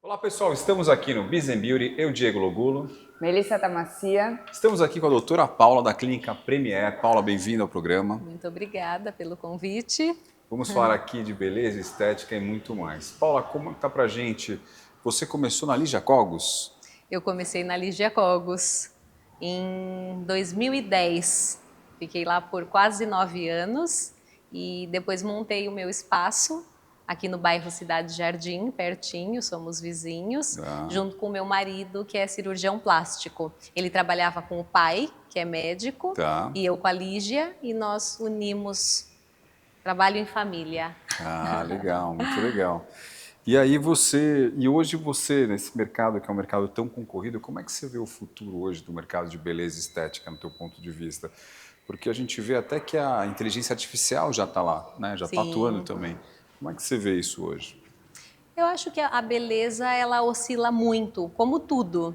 Olá pessoal, estamos aqui no Biz Beauty, eu Diego Logulo. Melissa Tamacia. Estamos aqui com a doutora Paula da Clínica Premier. Paula, bem-vinda ao programa. Muito obrigada pelo convite. Vamos falar aqui de beleza, estética e muito mais. Paula, como tá pra gente? Você começou na Ligia Cogos? Eu comecei na Ligia Cogos em 2010. Fiquei lá por quase 9 anos e depois montei o meu espaço aqui no bairro Cidade Jardim, pertinho, somos vizinhos, junto com o meu marido, que é cirurgião plástico. Ele trabalhava com o pai, que é médico, e eu com a Lígia, e nós unimos trabalho em família. Ah, legal, muito legal. E aí hoje você, nesse mercado que é um mercado tão concorrido, como é que você vê o futuro hoje do mercado de beleza e estética, no teu ponto de vista? Porque a gente vê até que a inteligência artificial já está lá, né? Já está atuando também. Como é que você vê isso hoje? Eu acho que a beleza, ela oscila muito, como tudo.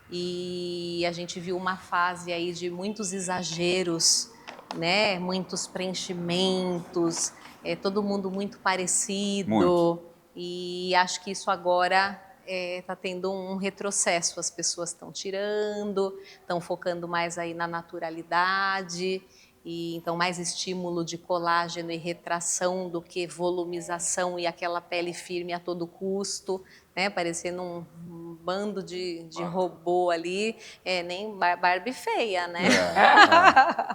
E a gente viu uma fase aí de muitos exageros, né? Muitos preenchimentos, todo mundo muito parecido. Muito. E acho que isso agora está tendo um retrocesso. As pessoas estão tirando, estão focando mais aí na naturalidade. E então mais estímulo de colágeno e retração do que volumização e aquela pele firme a todo custo, né? Parecendo um bando de robô ali, nem Barbie feia, né?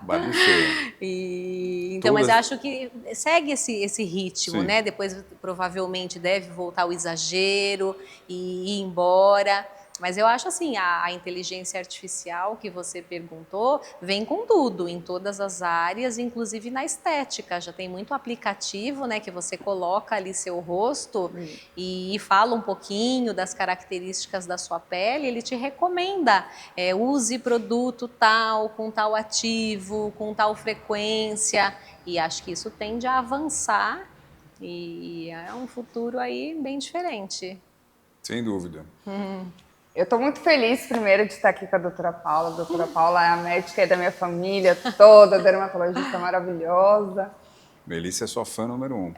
Barbie feia. Então, mas eu acho que segue esse ritmo, né? Depois provavelmente deve voltar o exagero e ir embora. Mas eu acho assim, a inteligência artificial que você perguntou vem com tudo, em todas as áreas, inclusive na estética. Já tem muito aplicativo, né, que você coloca ali seu rosto e fala um pouquinho das características da sua pele, ele te recomenda, use produto tal, com tal ativo, com tal frequência, e acho que isso tende a avançar e é um futuro aí bem diferente. Sem dúvida. Eu estou muito feliz, primeiro, de estar aqui com a doutora Paula. A doutora Paula é a médica da minha família toda, dermatologista maravilhosa. Melissa é sua fã número 1.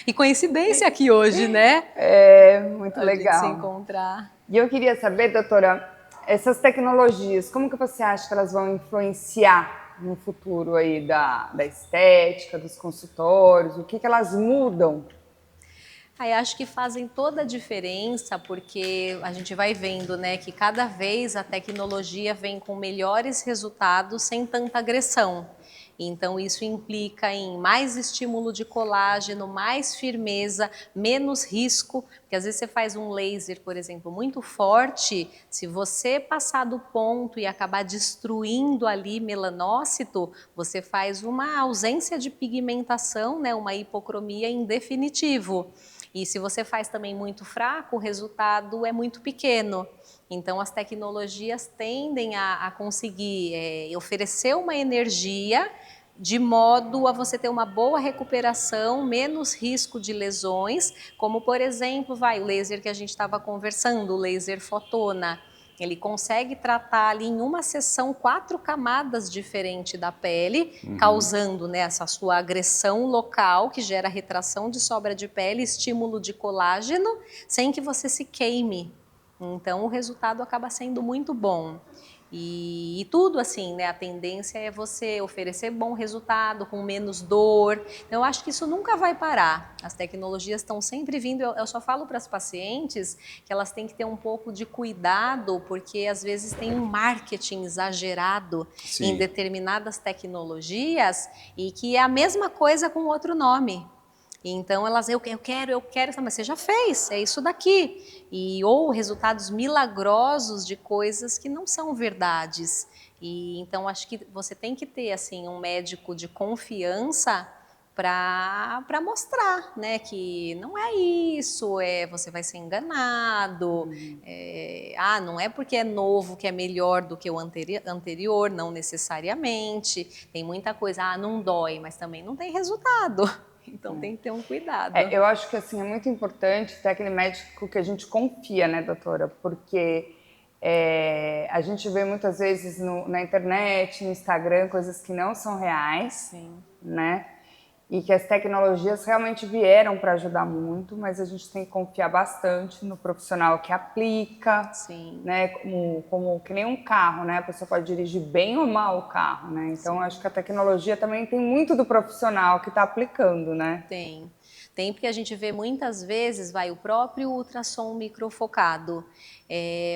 E coincidência aqui hoje, né? Muito legal. A gente se encontrar. E eu queria saber, doutora, essas tecnologias, como que você acha que elas vão influenciar no futuro aí da estética, dos consultórios? O que elas mudam? Aí acho que fazem toda a diferença, porque a gente vai vendo, né, que cada vez a tecnologia vem com melhores resultados sem tanta agressão. Então isso implica em mais estímulo de colágeno, mais firmeza, menos risco, porque às vezes você faz um laser, por exemplo, muito forte, se você passar do ponto e acabar destruindo ali melanócito, você faz uma ausência de pigmentação, né, uma hipocromia em definitivo. E se você faz também muito fraco, o resultado é muito pequeno. Então, as tecnologias tendem a conseguir oferecer uma energia de modo a você ter uma boa recuperação, menos risco de lesões, como, por exemplo, o laser que a gente estava conversando, o laser fotona. Ele consegue tratar ali em uma sessão 4 camadas diferentes da pele, causando, né, essa sua agressão local, que gera retração de sobra de pele, estímulo de colágeno, sem que você se queime. Então o resultado acaba sendo muito bom. E tudo assim, né? A tendência é você oferecer bom resultado, com menos dor. Então, eu acho que isso nunca vai parar. As tecnologias estão sempre vindo. Eu só falo para as pacientes que elas têm que ter um pouco de cuidado, porque às vezes tem um marketing exagerado em determinadas tecnologias e que é a mesma coisa com outro nome. Então elas, eu quero, mas você já fez, é isso daqui. Ou resultados milagrosos de coisas que não são verdades. E então acho que você tem que ter assim um médico de confiança para mostrar, né, que não é isso, você vai ser enganado, não é porque é novo que é melhor do que o anterior, não necessariamente. Tem muita coisa, não dói, mas também não tem resultado. Então tem que ter um cuidado. Eu acho que assim, é muito importante ter aquele médico que a gente confia, né, doutora? Porque a gente vê muitas vezes na internet, no Instagram, coisas que não são reais, né? e que as tecnologias realmente vieram para ajudar muito, mas a gente tem que confiar bastante no profissional que aplica, Sim. né? Como que nem um carro, né? A pessoa pode dirigir bem ou mal o carro, né? Então, Sim. acho que a tecnologia também tem muito do profissional que está aplicando, né? Tem. Tem porque a gente vê muitas vezes, vai o próprio ultrassom microfocado.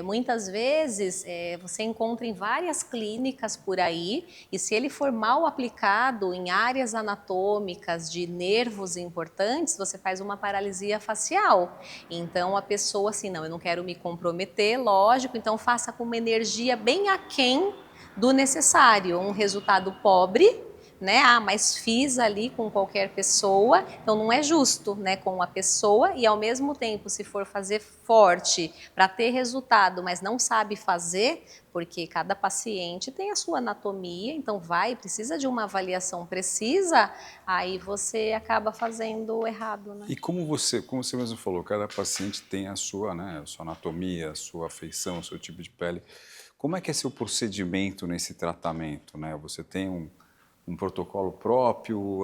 Muitas vezes você encontra em várias clínicas por aí, e se ele for mal aplicado em áreas anatômicas de nervos importantes, você faz uma paralisia facial. Então a pessoa assim, não, eu não quero me comprometer, lógico, então faça com uma energia bem aquém do necessário, um resultado pobre, né? Ah, mas fiz ali com qualquer pessoa, então não é justo, né, com a pessoa, e ao mesmo tempo, se for fazer forte para ter resultado, mas não sabe fazer, porque cada paciente tem a sua anatomia, então precisa de uma avaliação precisa, aí você acaba fazendo errado, né? E como você mesmo falou, cada paciente tem a sua, né, a sua anatomia, a sua feição, o seu tipo de pele. Como é que é seu procedimento nesse tratamento, né? Você tem um protocolo próprio,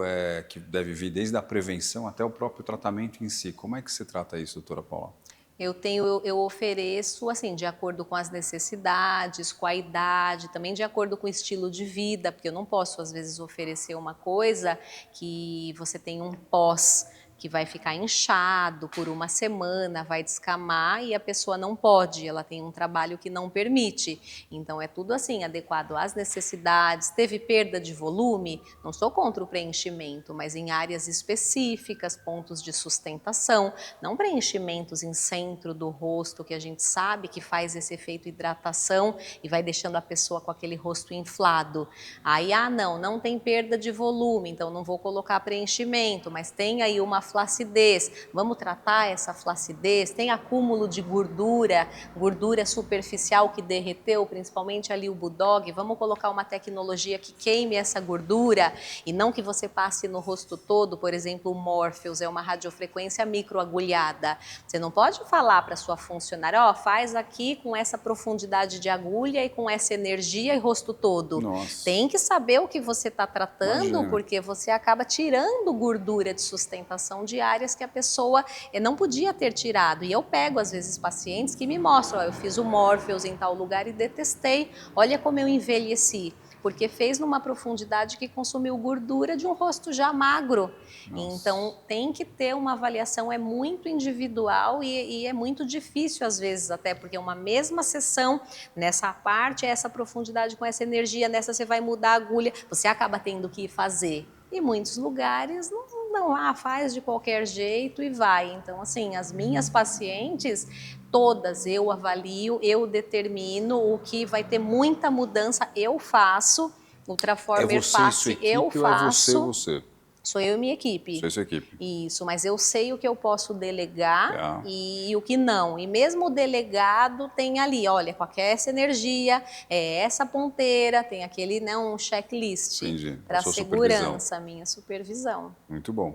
que deve vir desde a prevenção até o próprio tratamento em si. Como é que você trata isso, doutora Paula? Eu ofereço assim, de acordo com as necessidades, com a idade, também de acordo com o estilo de vida, porque eu não posso às vezes oferecer uma coisa que você tem um pós que vai ficar inchado por uma semana, vai descamar e a pessoa não pode, ela tem um trabalho que não permite. Então é tudo assim, adequado às necessidades. Teve perda de volume? Não sou contra o preenchimento, mas em áreas específicas, pontos de sustentação, não preenchimentos em centro do rosto, que a gente sabe que faz esse efeito hidratação e vai deixando a pessoa com aquele rosto inflado. Aí, não tem perda de volume, então não vou colocar preenchimento, mas tem aí uma flacidez, vamos tratar essa flacidez, tem acúmulo de gordura superficial que derreteu, principalmente ali o Bulldog, vamos colocar uma tecnologia que queime essa gordura e não que você passe no rosto todo, por exemplo, o Morpheus, é uma radiofrequência microagulhada. Você não pode falar para sua funcionária, ó, faz aqui com essa profundidade de agulha e com essa energia e rosto todo. Nossa. Tem que saber o que você está tratando, Imagina. porque você acaba tirando gordura de sustentação de áreas que a pessoa não podia ter tirado. E eu pego, às vezes, pacientes que me mostram, ó, eu fiz o Morpheus em tal lugar e detestei, olha como eu envelheci. Porque fez numa profundidade que consumiu gordura de um rosto já magro. Nossa. Então, tem que ter uma avaliação, é muito individual e é muito difícil às vezes até, porque uma mesma sessão, nessa parte, essa profundidade com essa energia, nessa você vai mudar a agulha, você acaba tendo que fazer. E muitos lugares não faz de qualquer jeito e vai. Então, assim, as minhas pacientes, todas eu avalio, eu determino o que vai ter muita mudança, eu faço. Ultraformer você e sua Face, eu equipe ou é você faço. você? Sou eu e minha equipe. Você e sua equipe. Isso, mas eu sei o que eu posso delegar Tá. e o que não. E mesmo o delegado tem ali, olha, com essa energia, essa ponteira, tem aquele, né, um checklist para sua segurança, minha supervisão. Muito bom.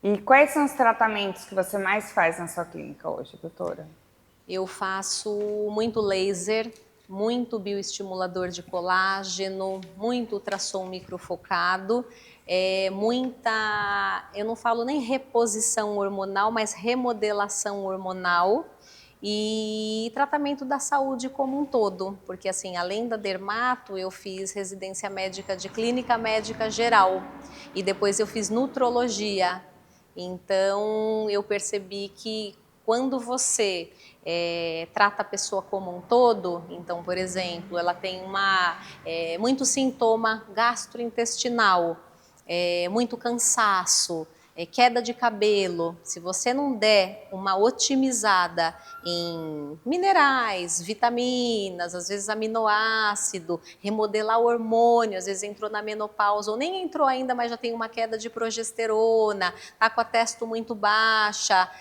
E quais são os tratamentos que você mais faz na sua clínica hoje, doutora? Eu faço muito laser, muito bioestimulador de colágeno, muito ultrassom microfocado, eu não falo nem reposição hormonal, mas remodelação hormonal e tratamento da saúde como um todo, porque assim, além da dermato, eu fiz residência médica de clínica médica geral e depois eu fiz nutrologia. Então, eu percebi que quando você trata a pessoa como um todo, então, por exemplo, ela tem muito sintoma gastrointestinal, muito cansaço, queda de cabelo, se você não der uma otimizada em minerais, vitaminas, às vezes aminoácido, remodelar o hormônio, às vezes entrou na menopausa ou nem entrou ainda, mas já tem uma queda de progesterona, tá com a testo muito baixa,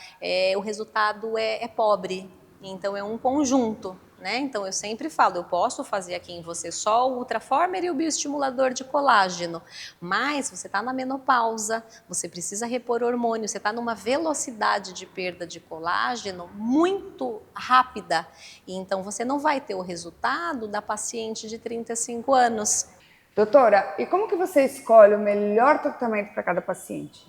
o resultado é pobre. Então é um conjunto, né? Então eu sempre falo, eu posso fazer aqui em você só o Ultraformer e o bioestimulador de colágeno, mas você está na menopausa, você precisa repor hormônio, você está numa velocidade de perda de colágeno muito rápida, e então você não vai ter o resultado da paciente de 35 anos. Doutora, e como que você escolhe o melhor tratamento para cada paciente?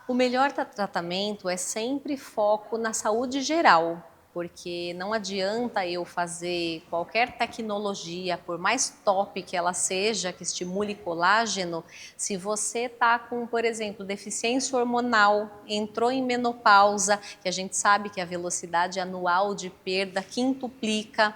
O melhor tratamento é sempre foco na saúde geral, porque não adianta eu fazer qualquer tecnologia, por mais top que ela seja, que estimule colágeno, se você está com, por exemplo, deficiência hormonal, entrou em menopausa, que a gente sabe que a velocidade anual de perda quintuplica,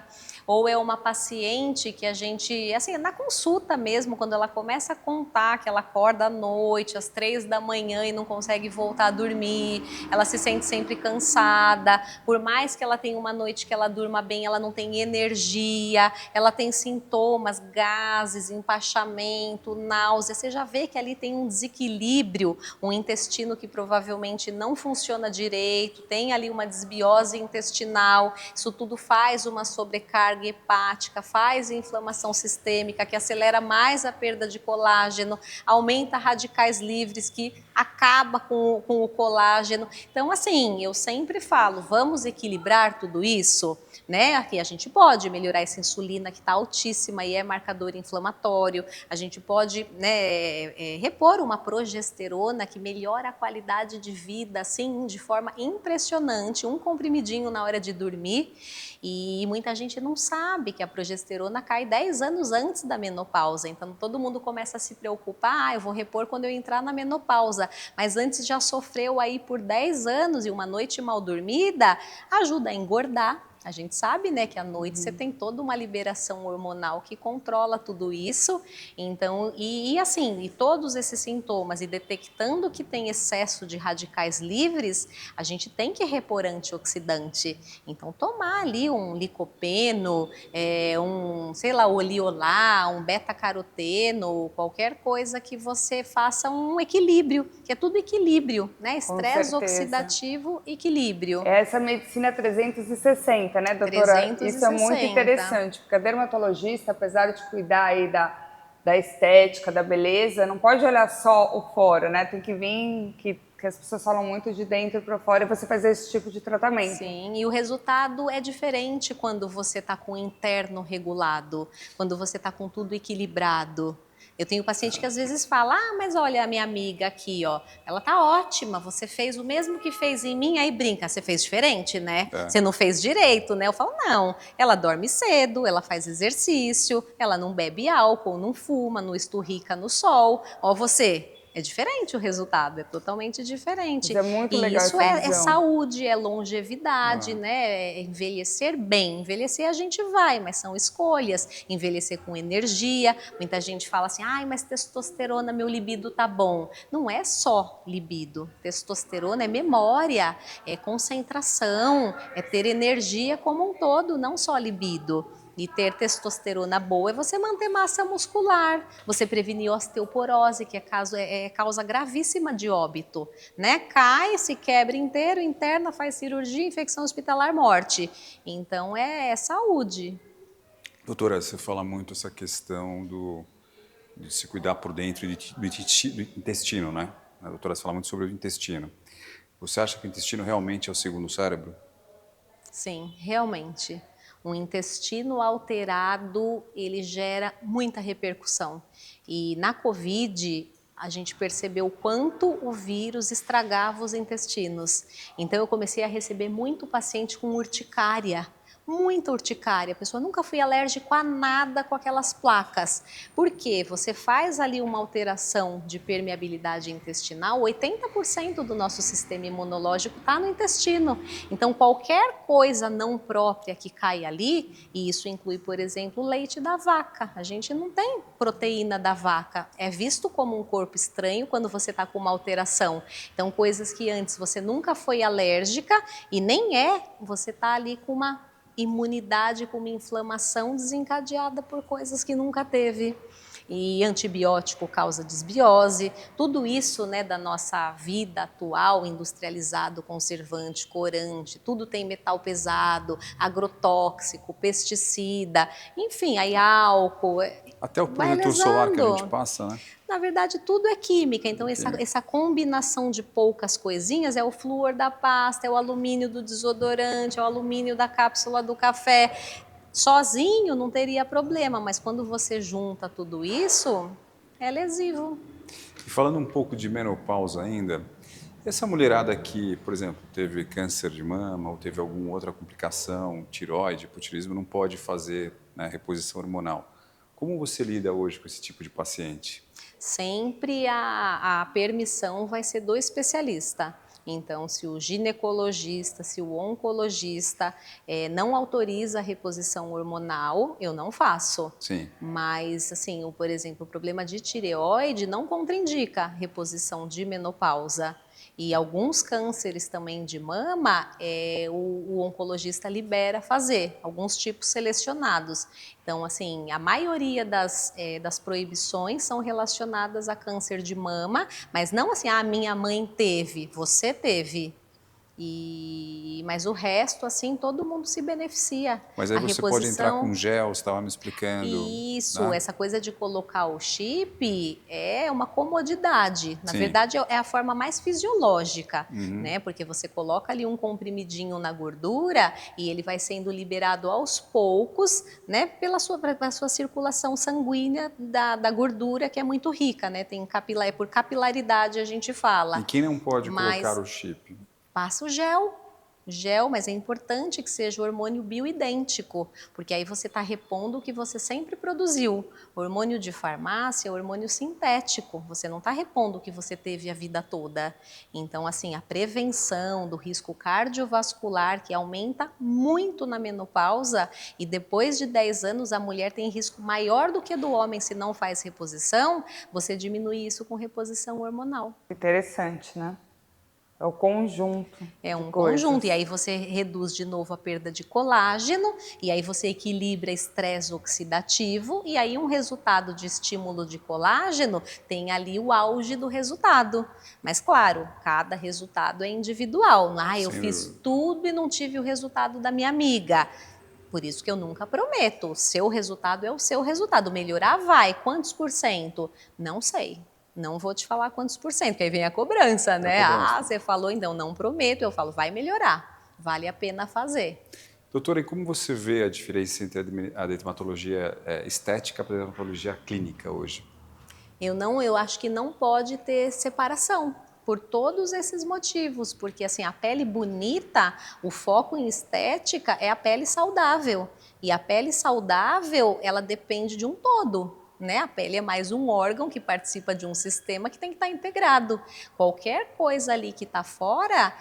ou é uma paciente que a gente, assim, na consulta mesmo, quando ela começa a contar que ela acorda à noite, às 3 da manhã e não consegue voltar a dormir, ela se sente sempre cansada, por mais que ela tenha uma noite que ela durma bem, ela não tem energia, ela tem sintomas, gases, empachamento, náusea, você já vê que ali tem um desequilíbrio, um intestino que provavelmente não funciona direito, tem ali uma desbiose intestinal, isso tudo faz uma sobrecarga hepática, faz inflamação sistêmica que acelera mais a perda de colágeno, aumenta radicais livres que acaba com o colágeno. Então, assim, eu sempre falo, vamos equilibrar tudo isso, né? Aqui a gente pode melhorar essa insulina que está altíssima e é marcador inflamatório, a gente pode, né, repor uma progesterona que melhora a qualidade de vida, assim, de forma impressionante, um comprimidinho na hora de dormir. E muita gente não sabe que a progesterona cai 10 anos antes da menopausa, então todo mundo começa a se preocupar, eu vou repor quando eu entrar na menopausa, mas antes já sofreu aí por 10 anos e uma noite mal dormida ajuda a engordar. A gente sabe, né, que à noite você tem toda uma liberação hormonal que controla tudo isso. Então, assim, e todos esses sintomas, e detectando que tem excesso de radicais livres, a gente tem que repor antioxidante. Então, tomar ali um licopeno, sei lá, oleolar, um beta-caroteno, qualquer coisa que você faça um equilíbrio, que é tudo equilíbrio, né? Estresse oxidativo, equilíbrio. Essa medicina 360, né, doutora? 360. Isso é muito interessante, porque a dermatologista, apesar de cuidar aí da estética, da beleza, não pode olhar só o fora, né? Tem que vir, que as pessoas falam muito de dentro para fora, e você fazer esse tipo de tratamento. Sim, e o resultado é diferente quando você está com o interno regulado, quando você está com tudo equilibrado. Eu tenho paciente que às vezes fala, mas olha a minha amiga aqui, ó, ela tá ótima, você fez o mesmo que fez em mim, aí brinca, você fez diferente, né? Você não fez direito, né? Eu falo, não, ela dorme cedo, ela faz exercício, ela não bebe álcool, não fuma, não esturrica no sol, ó você... É diferente o resultado, é totalmente diferente. Isso é muito e legal. Isso é saúde, é longevidade, né? É envelhecer bem. Envelhecer a gente vai, mas são escolhas. Envelhecer com energia. Muita gente fala assim, mas testosterona, meu libido tá bom. Não é só libido. Testosterona é memória, é concentração, é ter energia como um todo, não só libido. E ter testosterona boa é você manter massa muscular, você prevenir osteoporose, que é causa gravíssima de óbito, né? Cai, se quebra inteiro, interna, faz cirurgia, infecção hospitalar, morte. Então é saúde. Doutora, você fala muito essa questão de se cuidar por dentro do intestino, né? A doutora fala muito sobre o intestino. Você acha que o intestino realmente é o segundo cérebro? Sim, realmente. Um intestino alterado, ele gera muita repercussão. E na Covid, a gente percebeu o quanto o vírus estragava os intestinos. Então eu comecei a receber muito paciente com urticária. Muita urticária, a pessoa nunca foi alérgico a nada com aquelas placas. Porque você faz ali uma alteração de permeabilidade intestinal, 80% do nosso sistema imunológico está no intestino. Então qualquer coisa não própria que cai ali, e isso inclui, por exemplo, o leite da vaca. A gente não tem proteína da vaca, é visto como um corpo estranho quando você está com uma alteração. Então coisas que antes você nunca foi alérgica e nem você está ali com uma imunidade, com uma inflamação desencadeada por coisas que nunca teve. E antibiótico causa desbiose, tudo isso, né, da nossa vida atual, industrializado, conservante, corante, tudo tem metal pesado, agrotóxico, pesticida, enfim, aí álcool. Até o protetor solar que a gente passa, né? Na verdade, tudo é química, então essa combinação de poucas coisinhas é o flúor da pasta, é o alumínio do desodorante, é o alumínio da cápsula do café. Sozinho não teria problema, mas quando você junta tudo isso, é lesivo. E falando um pouco de menopausa ainda, essa mulherada que, por exemplo, teve câncer de mama ou teve alguma outra complicação, tireoide, hipotireoidismo, não pode fazer, né, reposição hormonal. Como você lida hoje com esse tipo de paciente? Sempre a permissão vai ser do especialista. Então, se o ginecologista, se o oncologista não autoriza a reposição hormonal, eu não faço. Sim. Mas, assim, por exemplo, o problema de tireoide não contraindica a reposição de menopausa. E alguns cânceres também de mama, o oncologista libera fazer, alguns tipos selecionados. Então, assim, a maioria das proibições são relacionadas a câncer de mama, mas não assim, minha mãe teve, você teve. Mas o resto, assim, todo mundo se beneficia. Mas aí A você pode entrar reposição... com gel, você estava me explicando. Isso, né? essa coisa de colocar o chip é uma comodidade. Na Sim. verdade, é a forma mais fisiológica, né? Porque você coloca ali um comprimidinho na gordura e ele vai sendo liberado aos poucos, né? Pela sua circulação sanguínea da gordura, que é muito rica, né? Tem por capilaridade a gente fala. E quem não pode Mas colocar o chip? passa o gel, mas é importante que seja o hormônio bioidêntico, porque aí você está repondo o que você sempre produziu. O hormônio de farmácia é o hormônio sintético, você não está repondo o que você teve a vida toda. Então, assim, a prevenção do risco cardiovascular, que aumenta muito na menopausa, e depois de 10 anos a mulher tem risco maior do que do homem se não faz reposição, você diminui isso com reposição hormonal. Interessante, né? É o conjunto. É um de coisas. conjunto, e aí você reduz de novo a perda de colágeno, e aí você equilibra estresse oxidativo, e aí um resultado de estímulo de colágeno tem ali o auge do resultado. Mas claro, cada resultado é individual. Eu Sem fiz dúvida. tudo e não tive o resultado da minha amiga. Por isso que eu nunca prometo. O seu resultado é o seu resultado. Melhorar vai. Quantos por cento? Não sei. Não vou te falar quantos por cento, que aí vem a cobrança, né? cobrança. Você falou, então não prometo. Eu falo, vai melhorar. Vale a pena fazer. Doutora, e como você vê a diferença entre a dermatologia estética e a dermatologia clínica hoje? Eu acho que não pode ter separação. Por todos esses motivos, porque assim, a pele bonita, o foco em estética é a pele saudável. E a pele saudável, ela depende de um todo. Né? A pele é mais um órgão que participa de um sistema que tem que estar integrado. Qualquer coisa ali que está fora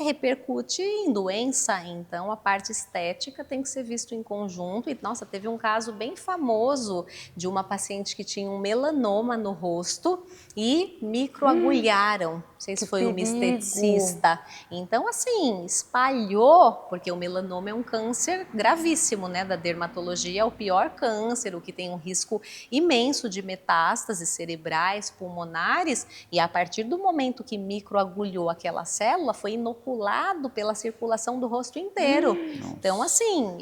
repercute em doença, então a parte estética tem que ser visto em conjunto. E nossa, teve um caso bem famoso de uma paciente que tinha um melanoma no rosto e microagulharam. Não sei se foi um esteticista. Então, assim, espalhou, porque o melanoma é um câncer gravíssimo, né? Da dermatologia, é o pior câncer, o que tem um risco imenso de metástases cerebrais, pulmonares, e a partir do momento que microagulhou aquela célula, foi inoculado pela circulação do rosto inteiro. Então, assim,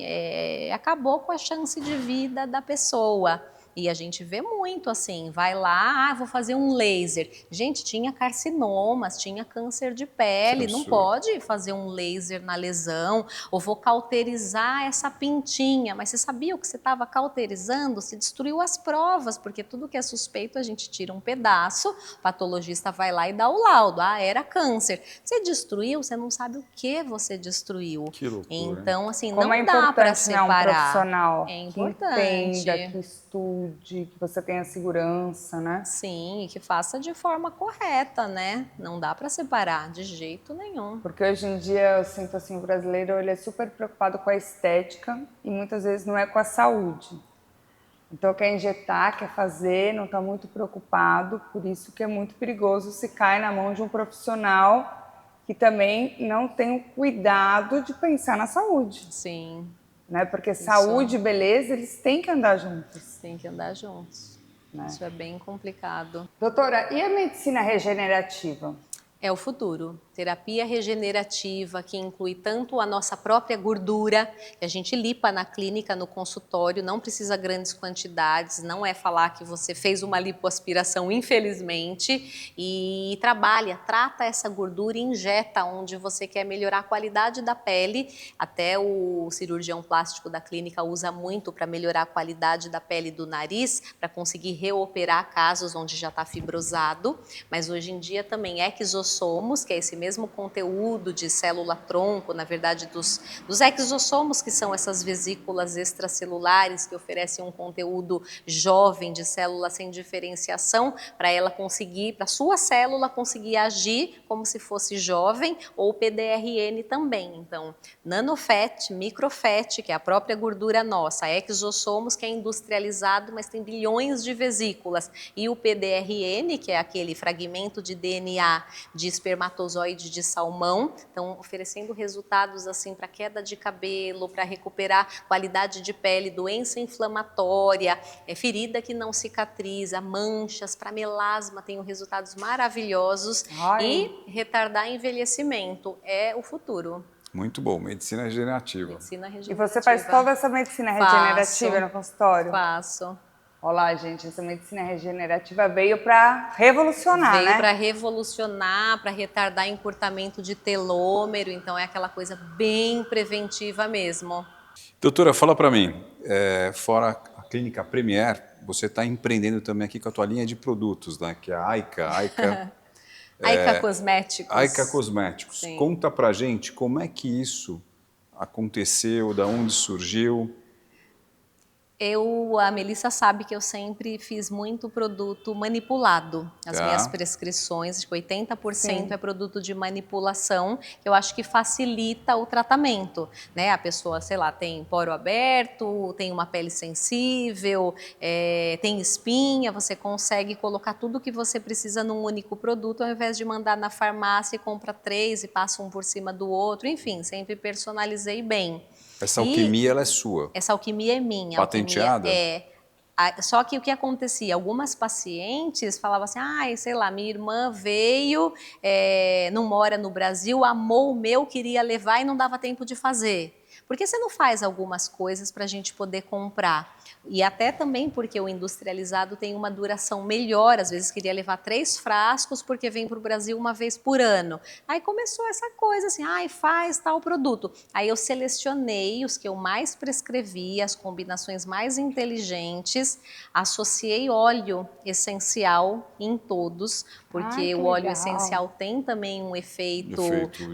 acabou com a chance de vida da pessoa. E a gente vê muito assim, vai lá, vou fazer um laser. Gente, tinha carcinomas, tinha câncer de pele, não pode fazer um laser na lesão, ou vou cauterizar essa pintinha. Mas você sabia o que você estava cauterizando? Você destruiu as provas, porque tudo que é suspeito a gente tira um pedaço, o patologista vai lá e dá o laudo, era câncer. Você destruiu, você não sabe o que você destruiu. Que loucura. Então, assim, Como não dá para separar. Um profissional é que importante. entenda, que estude, que você tenha segurança, né? Sim, e que faça de forma correta, né? Não dá para separar de jeito nenhum. Porque hoje em dia eu sinto assim, o brasileiro ele é super preocupado com a estética e muitas vezes não é com a saúde. Então quer injetar, quer fazer, não está muito preocupado, por isso que é muito perigoso se cai na mão de um profissional que também não tem o cuidado de pensar na saúde. Sim. Né? Porque saúde e beleza, eles têm que andar juntos. Tem que andar juntos. Né? Isso é bem complicado. Doutora, e a medicina regenerativa? É o futuro. terapia regenerativa, que inclui tanto a nossa própria gordura, que a gente lipa na clínica, no consultório, não precisa grandes quantidades, não é falar que você fez uma lipoaspiração, infelizmente, e trata essa gordura e injeta onde você quer melhorar a qualidade da pele. Até o cirurgião plástico da clínica usa muito para melhorar a qualidade da pele do nariz, para conseguir reoperar casos onde já está fibrosado. Mas hoje em dia também exossomos, que é esse mesmo conteúdo de célula-tronco, na verdade dos exossomos, que são essas vesículas extracelulares que oferecem um conteúdo jovem de célula sem diferenciação, para ela conseguir, para sua célula conseguir agir como se fosse jovem, ou PDRN também. Então, nanofat, microfat, que é a própria gordura nossa, exossomos, que é industrializado, mas tem bilhões de vesículas, e o PDRN, que é aquele fragmento de DNA de espermatozoide de salmão, então oferecendo resultados assim para queda de cabelo, para recuperar qualidade de pele, doença inflamatória, ferida que não cicatriza, manchas, para melasma, tem resultados maravilhosos. Ai. E retardar envelhecimento é o futuro. Muito bom, medicina regenerativa. Medicina E regenerativa. você faz toda essa medicina regenerativa no consultório? Faço. Olá, gente, essa medicina regenerativa veio para revolucionar, né? Veio para revolucionar, para retardar encurtamento de telômero, então é aquela coisa bem preventiva mesmo. Doutora, fala para mim, fora a clínica Premier, você está empreendendo também aqui com a tua linha de produtos, né? Que é a Aika Aika Cosméticos. Aika Cosméticos. Sim. Conta pra gente como é que isso aconteceu, da onde surgiu. A Melissa sabe que eu sempre fiz muito produto manipulado. As minhas prescrições, acho que 80% Sim. é produto de manipulação, que eu acho que facilita o tratamento, né? A pessoa, sei lá, tem poro aberto, tem uma pele sensível, tem espinha, você consegue colocar tudo que você precisa num único produto, ao invés de mandar na farmácia e compra 3 e passa um por cima do outro. Enfim, sempre personalizei bem. Essa alquimia, ela é sua. Essa alquimia é minha. Patenteada? Só que o que acontecia? Algumas pacientes falavam assim, sei lá, minha irmã veio, não mora no Brasil, amou o meu, queria levar e não dava tempo de fazer. Por que você não faz algumas coisas para a gente poder comprar? E até também porque o industrializado tem uma duração melhor, às vezes queria levar 3 frascos porque vem para o Brasil uma vez por ano. Aí começou essa coisa assim, faz tal produto. Aí eu selecionei os que eu mais prescrevi, as combinações mais inteligentes, associei óleo essencial em todos, porque o óleo essencial tem também um efeito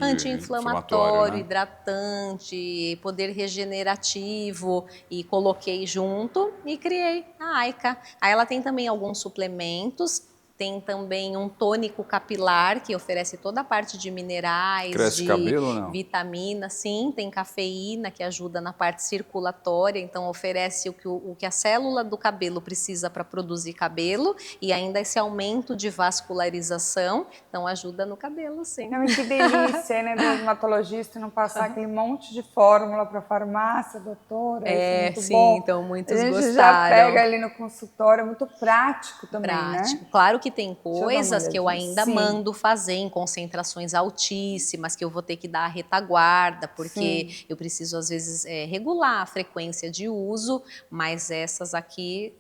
anti-inflamatório, né? hidratante, poder regenerativo, e coloquei junto e criei a Aika. Aí ela tem também alguns suplementos, tem também um tônico capilar que oferece toda a parte de minerais, Cresce cabelo ou não? vitamina, sim, tem cafeína que ajuda na parte circulatória, então oferece o que a célula do cabelo precisa para produzir cabelo e ainda esse aumento de vascularização, então ajuda no cabelo, sim. Não, que delícia, né, dermatologista, não passar aquele monte de fórmula para farmácia, doutora, isso é muito sim, bom. então muitos a gente gostaram. já pega ali no consultório, é muito prático também, prático. né? Claro que tem coisas que eu olhadinha. ainda mando fazer em concentrações altíssimas, que eu vou ter que dar a retaguarda, porque eu preciso às vezes regular a frequência de uso, mas essas aqui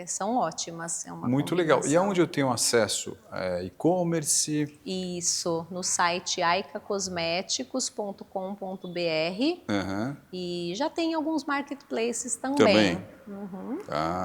são ótimas. É uma muito legal. E aonde eu tenho acesso? E-commerce? Isso, no site aikacosméticos.com.br e já tem alguns marketplaces também.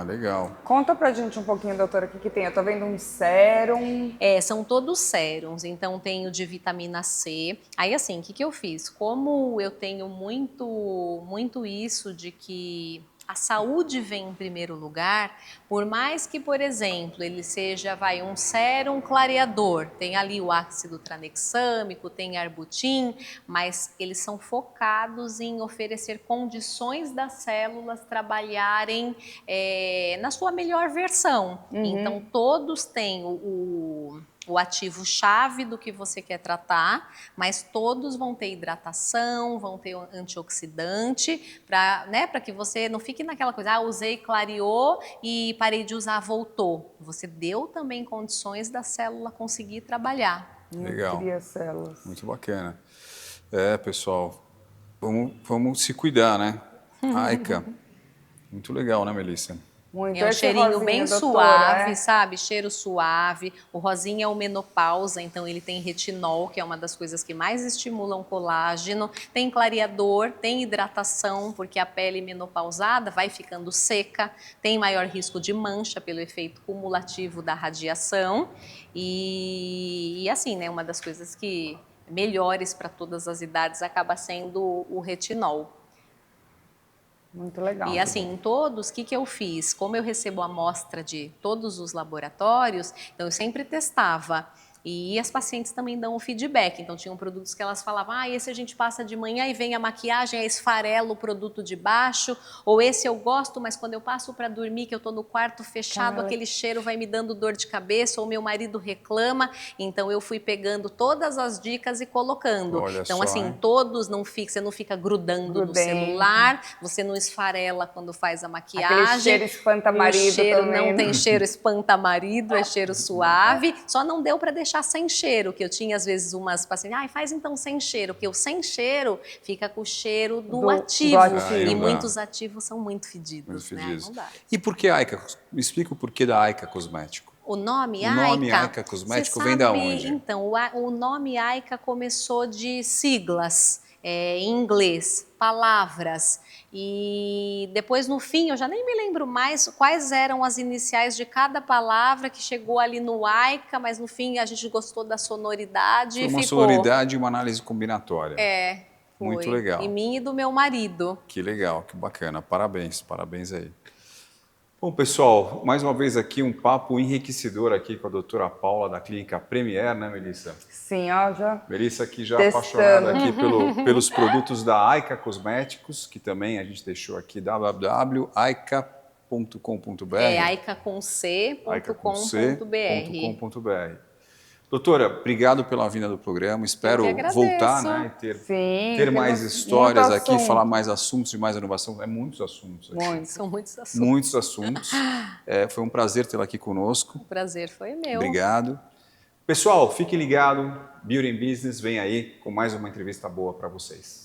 Legal. Conta pra gente um pouquinho, doutora, o que tem? Eu tô vendo um sérum. São todos sérums, então tem o de vitamina C. Aí assim, o que eu fiz? Como eu tenho muito isso de que a saúde vem em primeiro lugar, por mais que, por exemplo, ele seja um sérum clareador, tem ali o ácido tranexâmico, tem arbutin, mas eles são focados em oferecer condições das células trabalharem na sua melhor versão. Então, todos têm o ativo-chave do que você quer tratar, mas todos vão ter hidratação, vão ter antioxidante, para que você não fique naquela coisa, usei, clareou e parei de usar, voltou. Você deu também condições da célula conseguir trabalhar. Legal. Cria células. Muito bacana. Pessoal, vamos se cuidar, né? Aica. Muito legal, né, Melissa? Muito. É um Esse cheirinho rosinha, bem doutora, suave, sabe? Cheiro suave. O rosinha é o menopausa, então ele tem retinol, que é uma das coisas que mais estimulam colágeno. Tem clareador, tem hidratação, porque a pele menopausada vai ficando seca, tem maior risco de mancha pelo efeito cumulativo da radiação. E assim, né? Uma das coisas que melhores para todas as idades acaba sendo o retinol. Muito legal. E assim, em todos, o que eu fiz? Como eu recebo amostra de todos os laboratórios, então eu sempre testava. E as pacientes também dão o feedback. Então, tinham produtos que elas falavam, esse a gente passa de manhã e vem a maquiagem, aí esfarela o produto de baixo. Ou esse eu gosto, mas quando eu passo para dormir, que eu estou no quarto fechado, aquele cheiro vai me dando dor de cabeça, ou meu marido reclama. Então, eu fui pegando todas as dicas e colocando. Olha então, só, assim, hein? todos não fica, você não fica grudando no celular, você não esfarela quando faz a maquiagem. Aquele cheiro espanta-marido cheiro também. não tem cheiro espanta-marido, é cheiro suave. Só não deu para deixar sem cheiro, que eu tinha às vezes umas pacientes, faz então sem cheiro, porque o sem cheiro fica com o cheiro do ativo. ativo. E muitos ativos são muito fedidos, Muito né? fedidos. Não dá. E por que Aica? Me explica o porquê da Aica Cosmético. O nome Aica Cosmético vem da onde? Então, o nome Aica começou de siglas, em inglês, palavras. E depois, no fim, eu já nem me lembro mais quais eram as iniciais de cada palavra que chegou ali no Aica, mas no fim a gente gostou da sonoridade. Foi uma ficou... sonoridade e uma análise combinatória. Foi. Muito legal. E minha e do meu marido. Que legal, que bacana. Parabéns, parabéns aí. Bom, pessoal, mais uma vez aqui um papo enriquecedor aqui com a doutora Paula da Clínica Premier, né, Melissa? Sim, ó, já. Melissa aqui já Testando. apaixonada aqui pelos produtos da Aica Cosméticos, que também a gente deixou aqui www.aica.com.br. aica.com.br. Doutora, obrigado pela vinda do programa. Espero voltar, né, e ter mais histórias aqui, falar mais assuntos e mais inovação. Muitos assuntos. Aqui. São muitos assuntos. Muitos assuntos. Foi um prazer tê-la aqui conosco. O prazer foi meu. Obrigado. Pessoal, fiquem ligados. Beauty and Business vem aí com mais uma entrevista boa para vocês.